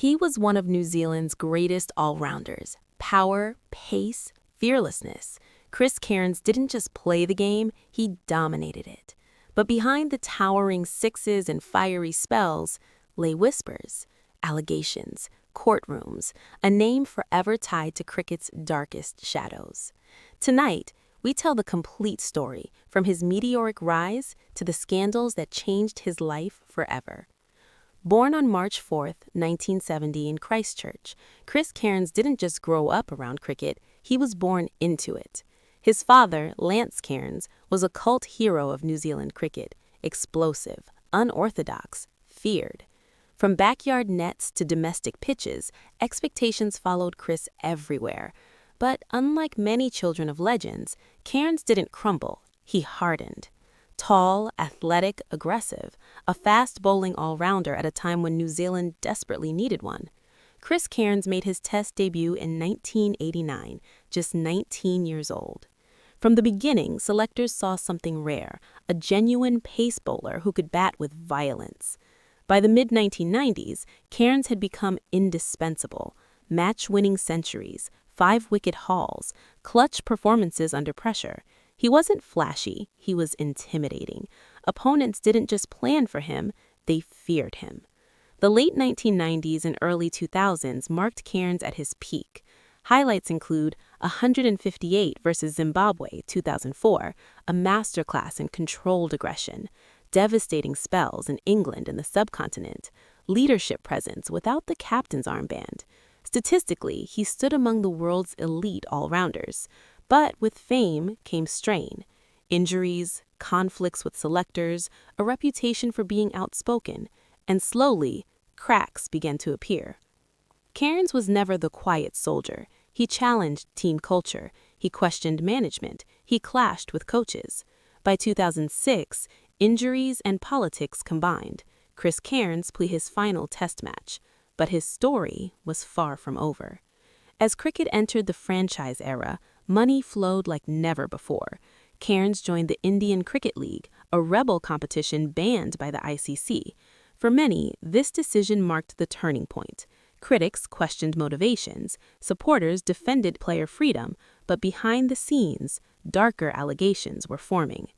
He was one of New Zealand's greatest all-rounders. Power, pace, fearlessness. Chris Cairns didn't just play the game, he dominated it. But behind the towering sixes and fiery spells lay whispers, allegations, courtrooms, a name forever tied to cricket's darkest shadows. Tonight, we tell the complete story, from his meteoric rise to the scandals that changed his life forever. Born on March 4, 1970 in Christchurch, Chris Cairns didn't just grow up around cricket, he was born into it. His father, Lance Cairns, was a cult hero of New Zealand cricket, explosive, unorthodox, feared. From backyard nets to domestic pitches, expectations followed Chris everywhere. But unlike many children of legends, Cairns didn't crumble, he hardened. Tall, athletic, aggressive, a fast bowling all-rounder at a time when New Zealand desperately needed one. Chris Cairns made his Test debut in 1989, just 19 years old. From the beginning, selectors saw something rare, a genuine pace bowler who could bat with violence. By the mid-1990s, Cairns had become indispensable. Match-winning centuries, 5-wicket hauls, clutch performances under pressure. He wasn't flashy, he was intimidating. Opponents didn't just plan for him, they feared him. The late 1990s and early 2000s marked Cairns at his peak. Highlights include 158 versus Zimbabwe, 2004, a masterclass in controlled aggression, devastating spells in England and the subcontinent, leadership presence without the captain's armband. Statistically, he stood among the world's elite all-rounders. But with fame came strain, injuries, conflicts with selectors, a reputation for being outspoken, and slowly, cracks began to appear. Cairns was never the quiet soldier. He challenged team culture, he questioned management, he clashed with coaches. By 2006, injuries and politics combined. Chris Cairns played his final Test match, but his story was far from over. As cricket entered the franchise era, money flowed like never before. Cairns joined the Indian Cricket League, a rebel competition banned by the ICC. For many, this decision marked the turning point. Critics questioned motivations, supporters defended player freedom, but behind the scenes, darker allegations were forming.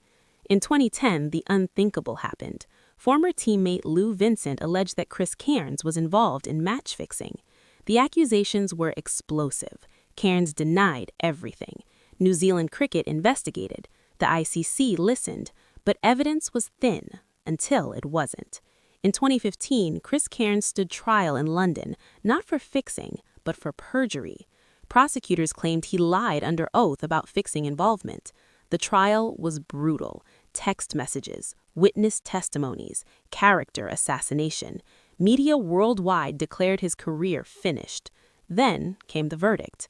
In 2010, the unthinkable happened. Former teammate Lou Vincent alleged that Chris Cairns was involved in match fixing. The accusations were explosive. Cairns denied everything. New Zealand cricket investigated. The ICC listened, but evidence was thin until it wasn't. In 2015, Chris Cairns stood trial in London, not for fixing, but for perjury. Prosecutors claimed he lied under oath about fixing involvement. The trial was brutal. Text messages, witness testimonies, character assassination. Media worldwide declared his career finished. Then came the verdict.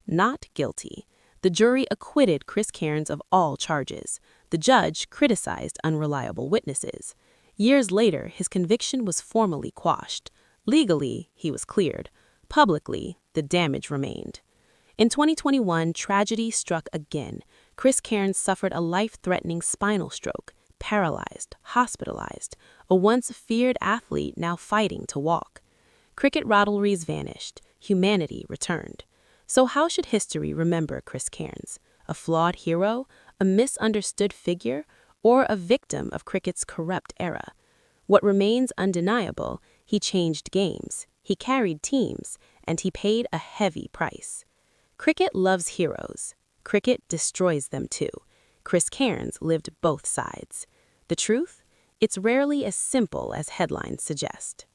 Not guilty. The jury acquitted Chris Cairns of all charges. The judge criticized unreliable witnesses. Years later, his conviction was formally quashed. Legally, he was cleared. Publicly, the damage remained. In 2021, tragedy struck again. Chris Cairns suffered a life-threatening spinal stroke, paralyzed, hospitalized, a once feared athlete now fighting to walk. Cricket rivalries vanished, humanity returned. So how should history remember Chris Cairns? A flawed hero, a misunderstood figure, or a victim of cricket's corrupt era? What remains undeniable, he changed games, he carried teams, and he paid a heavy price. Cricket loves heroes. Cricket destroys them too. Chris Cairns lived both sides. The truth? It's rarely as simple as headlines suggest.